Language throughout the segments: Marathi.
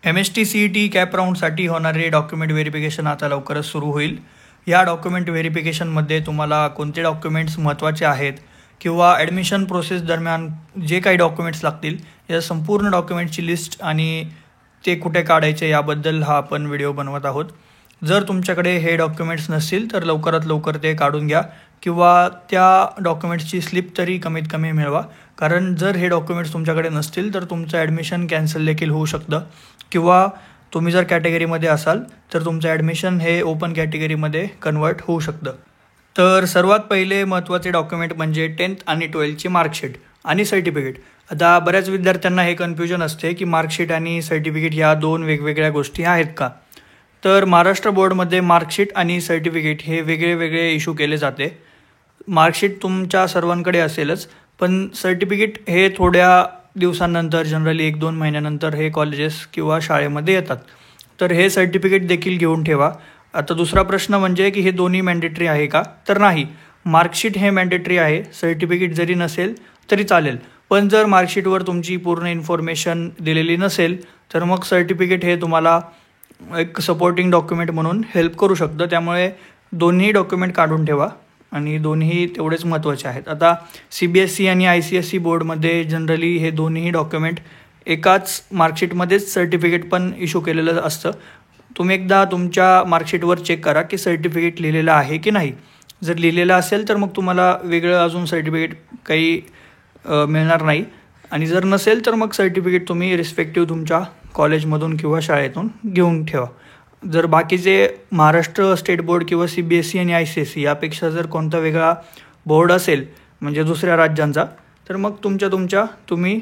MST-CET कॅप राऊंडसाठी होणारे डॉक्युमेंट व्हेरिफिकेशन आता लवकरच सुरू होईल. या डॉक्युमेंट व्हेरिफिकेशनमध्ये तुम्हाला कोणते डॉक्युमेंट्स महत्त्वाचे आहेत किंवा ॲडमिशन प्रोसेस दरम्यान जे काही डॉक्युमेंट्स लागतील या संपूर्ण डॉक्युमेंटची लिस्ट आणि ते कुठे काढायचे याबद्दल हा आपण व्हिडिओ बनवत आहोत. जर तुमच्याकडे हे डॉक्युमेंट्स नसतील तर लवकरात लवकर ते काढून घ्या किंवा त्या डॉक्युमेंट्सची स्लिप तरी कमीत कमी मिळवा, कारण जर हे डॉक्युमेंट्स तुमच्याकडे नसतील तर तुमचं ॲडमिशन कॅन्सल देखील होऊ शकतं किंवा तुम्ही जर कॅटेगरीमध्ये असाल तर तुमचं ॲडमिशन हे ओपन कॅटेगरीमध्ये कन्वर्ट होऊ शकतं. तर सर्वात पहिले महत्त्वाचे डॉक्युमेंट म्हणजे 10th आणि 12th मार्कशीट आणि सर्टिफिकेट. आता बऱ्याच विद्यार्थ्यांना हे कन्फ्युजन असते की मार्कशीट आणि सर्टिफिकेट ह्या दोन वेगवेगळ्या गोष्टी आहेत का. तर महाराष्ट्र बोर्डमध्ये मार्कशीट आणि सर्टिफिकेट हे वेगळे वेगळे इश्यू केले जाते. मार्कशीट तुमच्या सर्वांकडे असेलच, पण सर्टिफिकेट हे थोड्या दिवसांनंतर जनरली 1-2 महिन्यानंतर हे कॉलेजेस किंवा शाळेमध्ये येतात. तर हे सर्टिफिकेट देखील घेऊन ठेवा. आता दुसरा प्रश्न म्हणजे की हे दोन्ही मॅन्डेटरी आहे का, तर नाही. मार्कशीट हे मॅन्डेटरी आहे, सर्टिफिकेट जरी नसेल तरी चालेल. पण जर मार्कशीटवर तुमची पूर्ण इन्फॉर्मेशन दिलेली नसेल तर मग सर्टिफिकेट हे तुम्हाला एक सपोर्टिंग डॉक्युमेंट म्हणून हेल्प करू शकतं. त्यामुळे दोन्ही डॉक्युमेंट काढून ठेवा आणि दोन्ही तेवढेच महत्त्वाचे आहेत. आता CBSE आणि ICSE बोर्डमध्ये जनरली हे दोन्ही डॉक्युमेंट एकाच मार्कशीटमध्येच सर्टिफिकेट पण इश्यू केलेलं असतं. तुम्ही एकदा तुमच्या मार्कशीटवर चेक करा की सर्टिफिकेट लिहिलेलं आहे की नाही. जर लिहिलेलं असेल तर मग तुम्हाला वेगळं अजून सर्टिफिकेट काही मिळणार नाही, आणि जर नसेल तर मग सर्टिफिकेट तुम्ही रिस्पेक्टिव्ह तुमच्या कॉलेजमधून किंवा शाळेतून घेऊन ठेवा. जर बाकीचे महाराष्ट्र स्टेट बोर्ड किंवा CBSE आणि ICSE यापेक्षा जर कोणता वेगळा बोर्ड असेल म्हणजे दुसऱ्या राज्यांचा, तर मग तुम्ही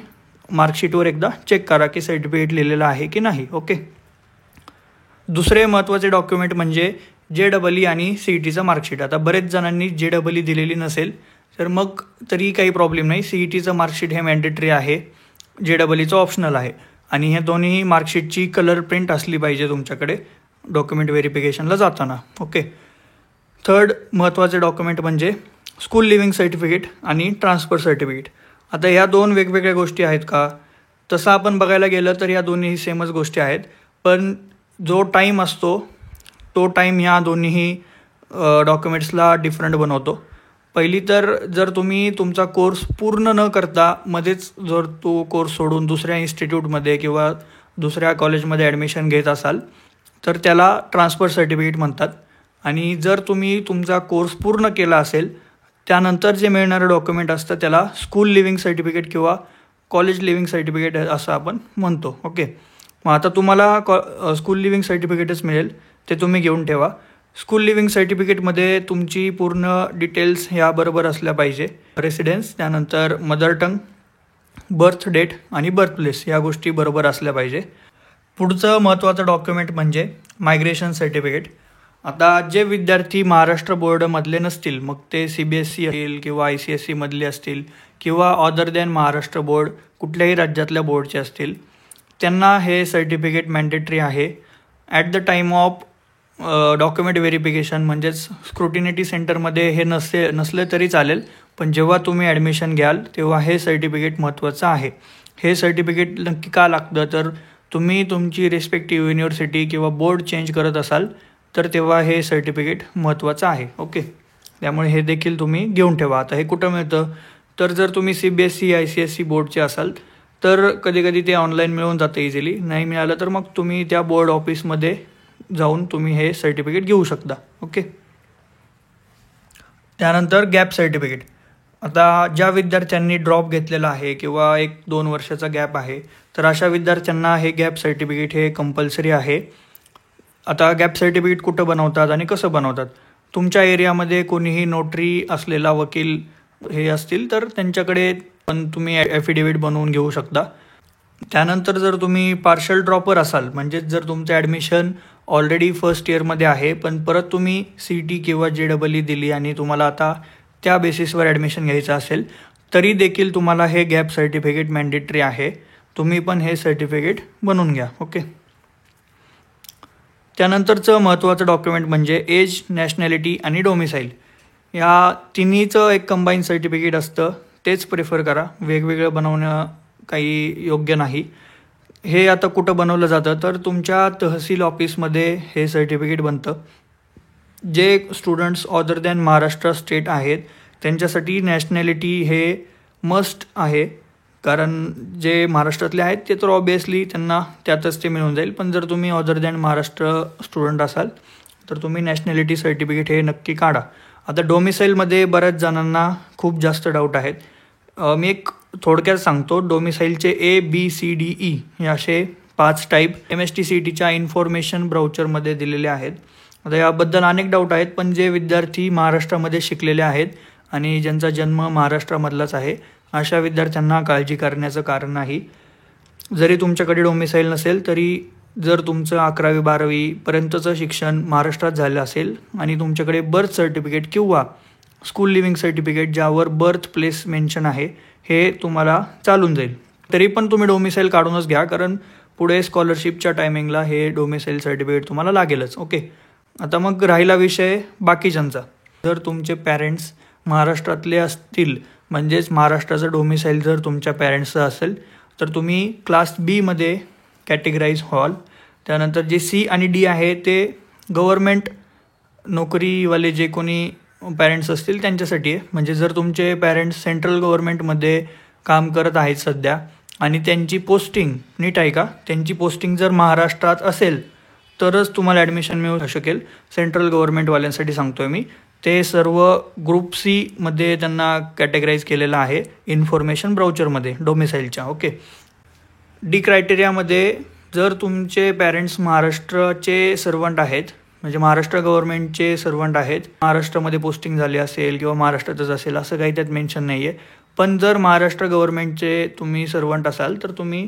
मार्कशीटवर एकदा चेक करा की सर्टिफिकेट लिहिलेलं आहे की नाही. ओके. दुसरे महत्त्वाचे डॉक्युमेंट म्हणजे JEE आणि CETचं मार्कशीट. आता बरेच जणांनी JEE दिलेली नसेल तर मग तरी काही प्रॉब्लेम नाही. CETचं मार्कशीट हे मॅन्डेटरी आहे, JEEचं ऑप्शनल आहे, आणि हे दोन्ही मार्कशीटची कलर प्रिंट असली पाहिजे तुमच्याकडे डॉक्युमेंट व्हेरिफिकेशनला जाताना. ओके. थर्ड महत्त्वाचे डॉक्युमेंट म्हणजे स्कूल लिव्हिंग सर्टिफिकेट आणि ट्रान्सफर सर्टिफिकेट. आता ह्या दोन वेगवेगळ्या गोष्टी आहेत का, तसं आपण बघायला गेलं तर या दोन्ही सेमच गोष्टी आहेत, पण जो टाईम असतो तो टाईम ह्या दोन्ही डॉक्युमेंट्सला डिफरंट बनवतो. पहिली तर जर तुम्ही तुमचा कोर्स पूर्ण न करता मध्येच जर तो कोर्स सोडून दुसऱ्या इन्स्टिट्यूटमध्ये किंवा दुसऱ्या कॉलेजमध्ये ॲडमिशन घेत असाल तर त्याला ट्रान्सफर सर्टिफिकेट म्हणतात. आणि जर तुम्ही तुमचा कोर्स पूर्ण केला असेल त्यानंतर जे मिळणारं डॉक्युमेंट असतं त्याला स्कूल लिव्हिंग सर्टिफिकेट किंवा कॉलेज लिव्हिंग सर्टिफिकेट असं आपण म्हणतो. ओके. मग आता तुम्हाला स्कूल लिव्हिंग सर्टिफिकेटच मिळेल, ते तुम्ही घेऊन ठेवा. स्कूल लिव्हिंग सर्टिफिकेटमध्ये तुमची पूर्ण डिटेल्स ह्या बरोबर असल्या पाहिजे. रेसिडेन्स, त्यानंतर मदर टंग, बर्थ डेट आणि बर्थ प्लेस या गोष्टी बरोबर असल्या पाहिजे. पुढचं महत्त्वाचं डॉक्युमेंट म्हणजे मायग्रेशन सर्टिफिकेट. आता जे विद्यार्थी महाराष्ट्र बोर्डमधले नसतील, मग ते CBSE असतील किंवा ICSE मधले असतील किंवा अदर दॅन महाराष्ट्र बोर्ड कुठल्याही राज्यातल्या बोर्डचे असतील, त्यांना हे सर्टिफिकेट मॅन्डेटरी आहे. At the time of document verification म्हणजेच स्क्रुटिनिटी सेंटरमध्ये हे नसले तरी चालेल, पण जेव्हा तुम्ही ॲडमिशन घ्याल तेव्हा हे सर्टिफिकेट महत्त्वाचं आहे. हे सर्टिफिकेट नक्की का लागतं, तर तुम्ही तुमची रिस्पेक्टिव्ह युनिव्हर्सिटी किंवा बोर्ड चेंज करत असाल तर तेव्हा हे सर्टिफिकेट महत्त्वाचं आहे. ओके. त्यामुळे हे देखील तुम्ही घेऊन ठेवा. आता हे कुठं मिळतं, तर जर तुम्ही CBSE ICSE बोर्डचे असाल तर कधीकधी ते ऑनलाईन मिळून जातं इझिली. नाही मिळालं तर मग तुम्ही त्या बोर्ड ऑफिसमध्ये जाऊन तुम्ही हे सर्टिफिकेट घेऊ शकता. ओके. त्यानंतर गॅप सर्टिफिकेट. आता ज्या विद्यार्थ्यांनी ड्रॉप घेतलेला आहे किंवा 1-2 वर्षाचा गॅप आहे तर अशा विद्यार्थ्यांना हे गॅप सर्टिफिकेट हे कंपल्सरी आहे. आता गॅप सर्टिफिकेट कुठं बनवतात आणि कसं बनवतात, तुमच्या एरियामध्ये कोणीही नोटरी असलेला वकील हे असतील तर त्यांच्याकडे पण तुम्ही ॲफिडेविट बनवून घेऊ शकता. त्यानंतर जर तुम्ही पार्शल ड्रॉपर असाल, म्हणजे जर तुमचं ॲडमिशन ऑलरेडी फर्स्ट इयरमध्ये आहे पण परत तुम्ही CET किंवा JEE दिली आणि तुम्हाला आता त्या बेसिसवर ॲडमिशन घ्यायचं असेल तरी देखील तुम्हाला हे गॅप सर्टिफिकेट मॅन्डेटरी आहे. तुम्ही पण हे सर्टिफिकेट बनवून घ्या. ओके. त्यानंतरचं महत्त्वाचं डॉक्युमेंट म्हणजे एज, नॅशनॅलिटी आणि डोमिसाईल. या तिन्हीचं एक कंबाईन सर्टिफिकेट असतं, तेच प्रिफर करा. वेगवेगळं बनवणं काही योग्य नाही. हे आता कुठं बनवलं जातं तर तुमच्या तहसील ऑफिसमध्ये हे सर्टिफिकेट बनतं. जे students other than Maharashtra state आहेत त्यांच्यासाठी नॅशनॅलिटी हे मस्ट आहे, कारण जे महाराष्ट्रातले आहेत ते तर ऑब्वियसली त्यांना त्यातच ते मिळून जाईल. पण जर तुम्ही अदर दॅन महाराष्ट्र स्टुडंट असाल तर तुम्ही नॅशनॅलिटी सर्टिफिकेट हे नक्की काढा. आता डोमिसाईलमध्ये बऱ्याच जणांना खूप जास्त डाऊट आहेत. मी एक थोडक्यात सांगतो. डोमिसाईलचे ABCDE हे असे 5 टाईप MSTCETच्या इन्फॉर्मेशन ब्राउचरमध्ये दिलेले आहेत. आता याबद्दल अनेक डाऊट आहेत, पण जे विद्यार्थी महाराष्ट्रामध्ये शिकलेले आहेत आणि ज्यांचा जन्म महाराष्ट्रामधलाच आहे अशा विद्यार्थ्यांना काळजी करण्याचं कारण नाही. जरी तुमच्याकडे डोमिसाईल नसेल तरी जर तुमचं 11वी-12वीपर्यंतचं शिक्षण महाराष्ट्रात झालं असेल आणि तुमच्याकडे बर्थ सर्टिफिकेट किंवा स्कूल लिव्हिंग सर्टिफिकेट ज्यावर बर्थ प्लेस मेन्शन आहे हे तुम्हाला चालून जाईल. तरी पण तुम्ही डोमिसाईल काढूनच घ्या, कारण पुढे स्कॉलरशिपच्या टायमिंगला हे डोमिसाईल सर्टिफिकेट तुम्हाला लागेलच. ओके. आता मग राहिला विषय बाकीच्यांचा. जर तुमचे पॅरेंट्स महाराष्ट्रातले असतील, म्हणजेच महाराष्ट्राचं डोमिसाईल जर तुमच्या पॅरेंट्सचं असेल तर तुम्ही क्लास बीमध्ये कॅटेगराईज व्हाल. त्यानंतर जे C आणि D आहे ते गव्हर्मेंट नोकरीवाले जे कोणी पॅरेंट्स असतील त्यांच्यासाठी आहे. म्हणजे जर तुमचे पॅरेंट्स सेंट्रल गव्हर्मेंटमध्ये काम करत आहेत सध्या आणि त्यांची पोस्टिंग नीट आहे का, त्यांची पोस्टिंग जर महाराष्ट्रात असेल तरच तुम्हाला ॲडमिशन मिळू शकेल. सेंट्रल गव्हर्मेंटवाल्यांसाठी सांगतो आहे मी. ते सर्व ग्रुप Cमध्ये त्यांना कॅटेगराईज केलेलं आहे इन्फॉर्मेशन ब्राउचरमध्ये डोमिसाईलच्या. ओके. D क्रायटेरियामध्ये जर तुमचे पॅरेंट्स महाराष्ट्राचे सर्वंट आहेत, म्हणजे महाराष्ट्र गव्हर्मेंटचे सर्वंट आहेत, महाराष्ट्रामध्ये पोस्टिंग झाली असेल किंवा महाराष्ट्रातच असेल असं काही त्यात मेन्शन नाही आहे. पण जर महाराष्ट्र गव्हर्मेंटचे तुम्ही सर्वंट असाल तर तुम्ही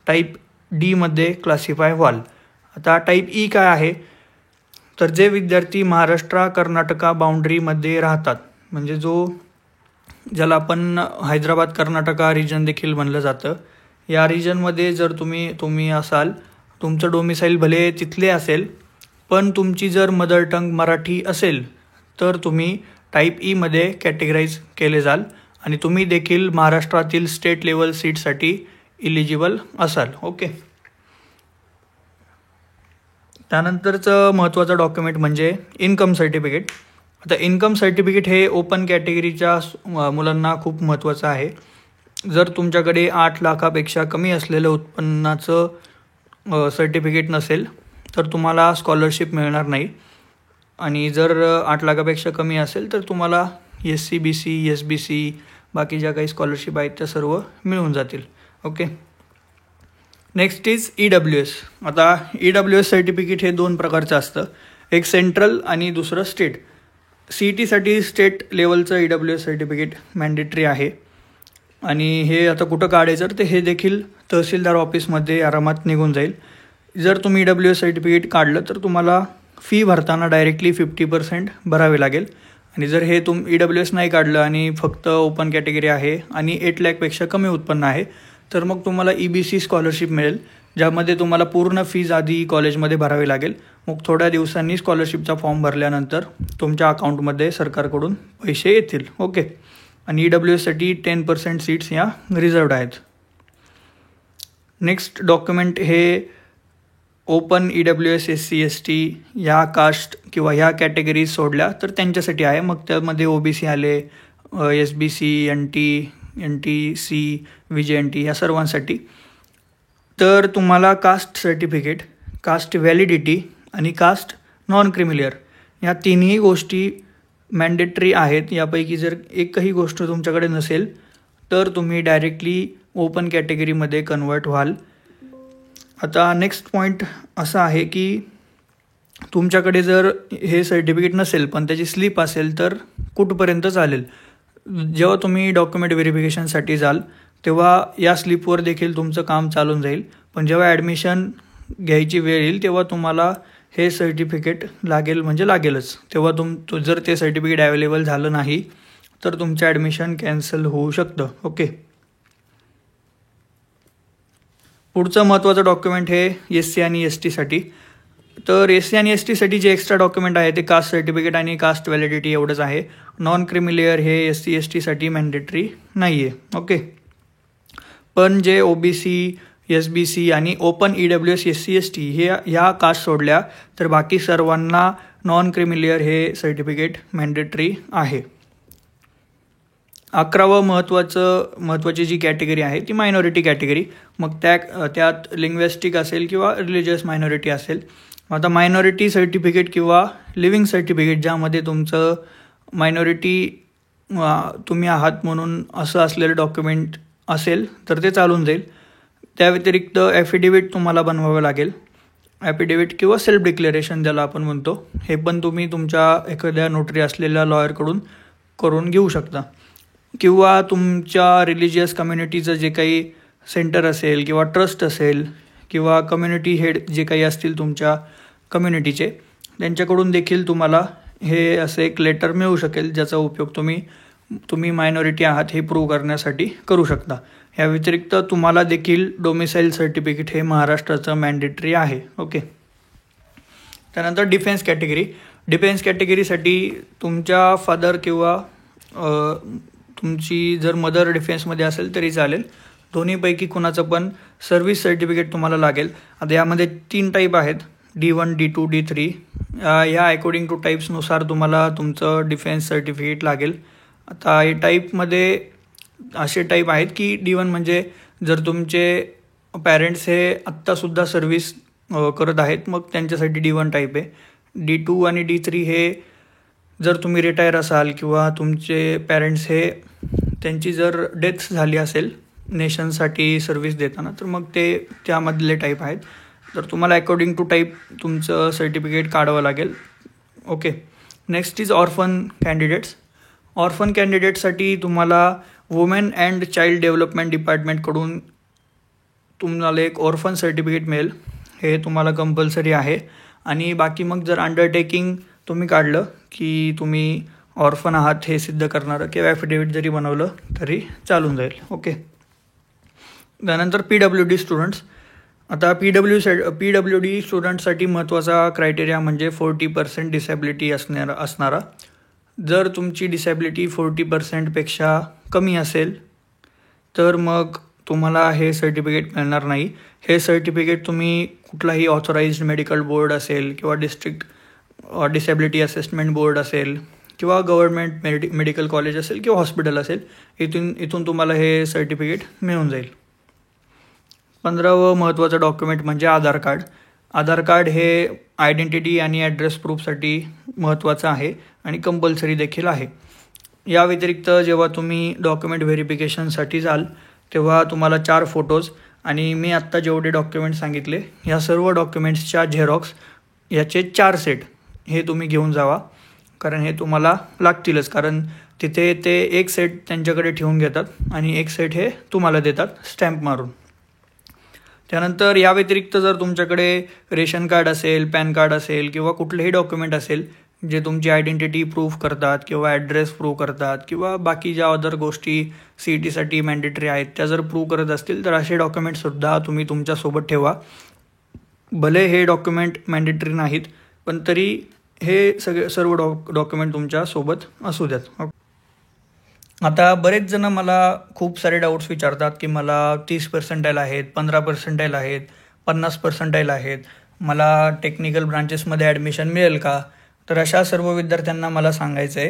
टाईप Dमध्ये क्लासिफाय व्हाल. आता टाईप E काय आहे तर जे विद्यार्थी महाराष्ट्र-कर्नाटका बाउंड्रीमध्ये राहतात, म्हणजे ज्याला आपण हैदराबाद कर्नाटका रिजन देखील म्हणलं जातं, या रिजनमध्ये जर तुम्ही असाल, तुमचं डोमिसाईल भले तिथले असेल पण तुमची जर मदर टंग मराठी असेल तर तुम्ही टाईप Eमध्ये कॅटेगराईज केले जाल आणि तुम्ही देखील महाराष्ट्रातील स्टेट लेवल सीटसाठी इलिजिबल असाल. ओके. त्यानंतरचं महत्त्वाचं डॉक्युमेंट म्हणजे इन्कम सर्टिफिकेट. आता इन्कम सर्टिफिकेट हे ओपन कॅटेगरीच्या मुलांना खूप महत्त्वाचं आहे. जर तुमच्याकडे 8 लाखापेक्षा कमी असलेलं उत्पन्नाचं सर्टिफिकेट नसेल तर तुम्हाला स्कॉलरशिप मिळणार नाही. आणि जर 8 लाखापेक्षा कमी असेल तर तुम्हाला SC, BC, SBC बाकी ज्या काही स्कॉलरशिप आहेत त्या सर्व मिळून जातील. ओके. Next is EWS. आता EWS सर्टिफिकेट हे 2 प्रकारचं असतं. एक सेंट्रल आणि दुसरं स्टेट. CETसाठी स्टेट लेवलचं EWS सर्टिफिकेट मॅन्डेटरी आहे आणि हे आता कुठं काढायचं तर हे देखील तहसीलदार ऑफिसमध्ये आरामात निघून जाईल. जर तुम्ही EWS सर्टिफिकेट काढलं तर तुम्हाला फी भरताना डायरेक्टली 50% भरावे लागेल. आणि जर हे EWS नाही काढलं आणि फक्त ओपन कॅटेगरी आहे आणि 8 लाखपेक्षा कमी उत्पन्न आहे तर मग तुम्हाला EBC स्कॉलरशिप मिळेल, ज्यामध्ये तुम्हाला पूर्ण फीज आधी कॉलेजमध्ये भरावी लागेल. मग थोड्या दिवसांनी स्कॉलरशिपचा फॉर्म भरल्यानंतर तुमच्या अकाउंटमध्ये सरकारकडून पैसे येतील. ओके. आणि EWSसाठी 10% सीट्स या रिझर्वड आहेत. नेक्स्ट डॉक्युमेंट हे ओपन EWS SC ST या कास्ट किंवा ह्या कॅटेगरीज सोडल्या तर त्यांच्यासाठी आहे. मग त्यामध्ये OBC आले, SBC, NTC, VJNT या सर्वांसाठी. तर तुम्हाला कास्ट सर्टिफिकेट, कास्ट व्हॅलिडिटी आणि कास्ट नॉन क्रिमिलियर या तिन्ही गोष्टी मॅन्डेटरी आहेत. यापैकी जर एकही गोष्ट तुमच्याकडे नसेल तर तुम्ही डायरेक्टली ओपन कॅटेगरीमध्ये कन्वर्ट व्हाल. आता नेक्स्ट पॉईंट असा आहे की तुमच्याकडे जर हे सर्टिफिकेट नसेल पण त्याची स्लिप असेल तर कुठपर्यंत चालेल. जेव्हा तुम्ही डॉक्युमेंट व्हेरिफिकेशनसाठी जाल तेव्हा या स्लिपवर देखील तुमचं काम चालून जाईल. पण जेव्हा ॲडमिशन घ्यायची वेळ येईल तेव्हा तुम्हाला हे सर्टिफिकेट लागेल, म्हणजे लागेलच. तेव्हा जर ते सर्टिफिकेट अवेलेबल झालं नाही तर तुमचं ॲडमिशन कॅन्सल होऊ शकतं. ओके. पुढचं महत्त्वाचं डॉक्युमेंट हे SC आणि STसाठी. तर SC आणि STसाठी जे एक्स्ट्रा डॉक्युमेंट आहे ते कास्ट सर्टिफिकेट आणि कास्ट व्हॅलिडिटी एवढंच आहे. नॉन क्रिमिलियर हे SC STसाठी मॅन्डेटरी नाही आहे. ओके. पण जे OBC, SBC आणि ओपन EWS SC ST ह्या कास्ट सोडल्या तर बाकी सर्वांना नॉन क्रिमिलियर हे सर्टिफिकेट मॅन्डेटरी आहे. 11वं महत्त्वाची जी कॅटेगरी आहे ती मायनॉरिटी कॅटेगरी. मग त्यात लिंग्विस्टिक असेल किंवा रिलिजियस मायनॉरिटी असेल. आता मायनॉरिटी सर्टिफिकेट किंवा लिव्हिंग सर्टिफिकेट ज्यामध्ये तुमचं मायनॉरिटी तुम्ही आहात म्हणून असं असलेलं डॉक्युमेंट असेल तर ते चालून जाईल. त्या व्यतिरिक्त ॲफिडेविट तुम्हाला बनवावं लागेल. ॲफिडेविट किंवा सेल्फ डिक्लेरेशन ज्याला आपण म्हणतो, हे पण तुम्ही तुमच्या एखाद्या नोटरी असलेल्या लॉयरकडून करून घेऊ शकता. किंवा तुमच्या रिलिजियस कम्युनिटीचं जे काही सेंटर असेल किंवा ट्रस्ट असेल किंवा कम्युनिटी हेड जे काही असतील तुमच्या कम्युनिटीचे, त्यांच्याकडून देखील तुम्हाला हे असे एक लेटर मिळू शकेल ज्याचा उपयोग तुम्ही मायनॉरिटी आहात हे प्रूव्ह करण्यासाठी करू शकता. या व्यतिरिक्त तुम्हाला देखील डोमिसाईल सर्टिफिकेट हे महाराष्ट्राचं मॅन्डेटरी आहे. ओके. त्यानंतर डिफेन्स कॅटेगरी. डिफेन्स कॅटेगरीसाठी तुमच्या फादर किंवा तुमची जर मदर डिफेन्समध्ये असेल तरी चालेल. दोन्हीपैकी कुणाचं पण सर्व्हिस सर्टिफिकेट तुम्हाला लागेल. आता यामध्ये 3 टाईप आहेत, D1, D2, D3. या अकॉर्डिंग टू टाईप्सनुसार तुम्हाला तुमचं डिफेन्स सर्टिफिकेट लागेल. आता हे टाईपमध्ये असे टाईप आहेत की D1 म्हणजे जर तुमचे पॅरेंट्स हे आत्तासुद्धा सर्व्हिस करत आहेत मग त्यांच्यासाठी D1 टाईप आहे. D2 आणि D3 हे जर तुम्ही रिटायर असाल किंवा तुमचे पॅरेंट्स हे त्यांची जर डेथ झाली असेल नेशनसाठी सर्व्हिस देताना तर मग ते त्यामधले टाईप आहेत. तर तुम्हाला अकॉर्डिंग टू टाईप तुमचं सर्टिफिकेट काढावं लागेल. Okay. Next is orphan candidates. Orphan कॅन्डिडेटसाठी तुम्हाला वुमेन अँड चाइल्ड डेव्हलपमेंट डिपार्टमेंटकडून तुम्हाला एक ऑर्फन सर्टिफिकेट मिळेल. हे तुम्हाला कंपल्सरी आहे. आणि बाकी मग जर अंडरटेकिंग तुम्ही काढलं की तुम्ही ऑर्फन आहात हे सिद्ध करणारं किंवा ॲफिडेविट जरी बनवलं तरी चालून जाईल. ओके. त्यानंतर PWD स्टुडंट्स. आता PWD स्टुडंटसाठी महत्त्वाचा क्रायटेरिया म्हणजे 40% डिसॅबिलिटी असणारा. जर तुमची डिसॅबिलिटी 40%पेक्षा कमी असेल तर मग तुम्हाला हे सर्टिफिकेट मिळणार नाही. हे सर्टिफिकेट तुम्ही कुठलाही ऑथोराइज्ड मेडिकल बोर्ड असेल किंवा डिस्ट्रिक्ट डिसॅबिलिटी असेसमेंट बोर्ड असेल किंवा गव्हर्नमेंट मेडिकल कॉलेज असेल किंवा हॉस्पिटल असेल इथून तुम्हाला हे सर्टिफिकेट मिळून जाईल. 15वं महत्त्वाचं डॉक्युमेंट म्हणजे आधार कार्ड. आधार कार्ड हे आयडेंटिटी आणि ॲड्रेस प्रूफसाठी महत्त्वाचं आहे आणि कंपल्सरी देखील आहे. या व्यतिरिक्त जेव्हा तुम्ही डॉक्युमेंट व्हेरिफिकेशनसाठी जाल तेव्हा तुम्हाला 4 फोटोज आणि मी आत्ता जेवढे डॉक्युमेंट सांगितले ह्या सर्व डॉक्युमेंट्सच्या झेरॉक्स याचे 4 सेट हे तुम्ही घेऊन जावा. कारण हे तुम्हाला लागतीलच. कारण तिथे ते एक सेट त्यांच्याकडे ठेवून घेतात आणि एक सेट हे तुम्हाला देतात स्टॅम्प मारून. त्यानंतर या व्यतिरिक्त जर तुमच्याकडे रेशन कार्ड असेल, पॅन कार्ड असेल किंवा कुठलेही डॉक्युमेंट असेल जे तुमची आयडेंटिटी प्रूफ करतात किंवा ॲड्रेस प्रूव्ह करतात किंवा बाकी ज्या अदर गोष्टी CETसाठी मॅन्डेटरी आहेत त्या जर प्रूव्ह करत असतील तर असे डॉक्युमेंटसुद्धा तुम्ही तुमच्यासोबत ठेवा. भले हे डॉक्युमेंट मॅन्डेटरी नाहीत पण तरी हे सर्व डॉक्युमेंट तुमच्यासोबत असू द्यात. आता बरेच जण मला खूप सारे डाऊट्स विचारतात की मला 30% आहेत, 15% आहेत, 50% आहेत, मला टेक्निकल ब्रांचेसमध्ये ॲडमिशन मिळेल का? तर अशा सर्व विद्यार्थ्यांना मला सांगायचं आहे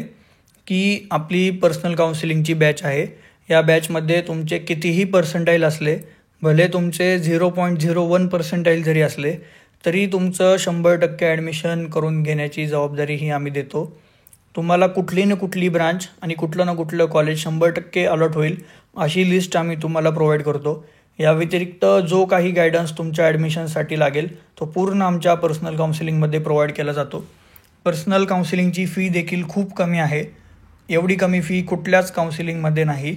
की आपली पर्सनल काउन्सिलिंगची बॅच आहे. या बॅचमध्ये तुमचे कितीही पर्सेंटाईल असले, भले तुमचे 0.01% जरी असले तरी तुमचं 100% ॲडमिशन करून घेण्याची जबाबदारी ही आम्ही देतो. तुम्हाला कुठली ना कुठली ब्रांच आणि कुठलं ना कुठलं कॉलेज 100% अलॉट होईल अशी लिस्ट आम्ही तुम्हाला प्रोव्हाइड करतो. या व्यतिरिक्त जो काही गायडन्स तुमच्या ॲडमिशनसाठी लागेल तो पूर्ण आमच्या पर्सनल काउन्सिलिंगमध्ये प्रोव्हाइड केला जातो. पर्सनल काउन्सिलिंगची फी देखील खूप कमी आहे. एवढी कमी फी कुठल्याच काउन्सिलिंगमध्ये नाही.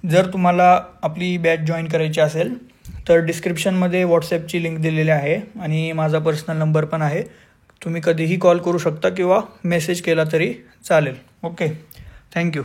जर तुम्हाला आपली बॅच जॉईन करायची असेल तर डिस्क्रिप्शनमध्ये व्हॉट्सॲपची लिंक दिलेली आहे आणि माझा पर्सनल नंबर पण आहे. तुम्ही कधीही कॉल करू शकता किंवा मेसेज केला तरी चालेल. ओके. थँक्यू.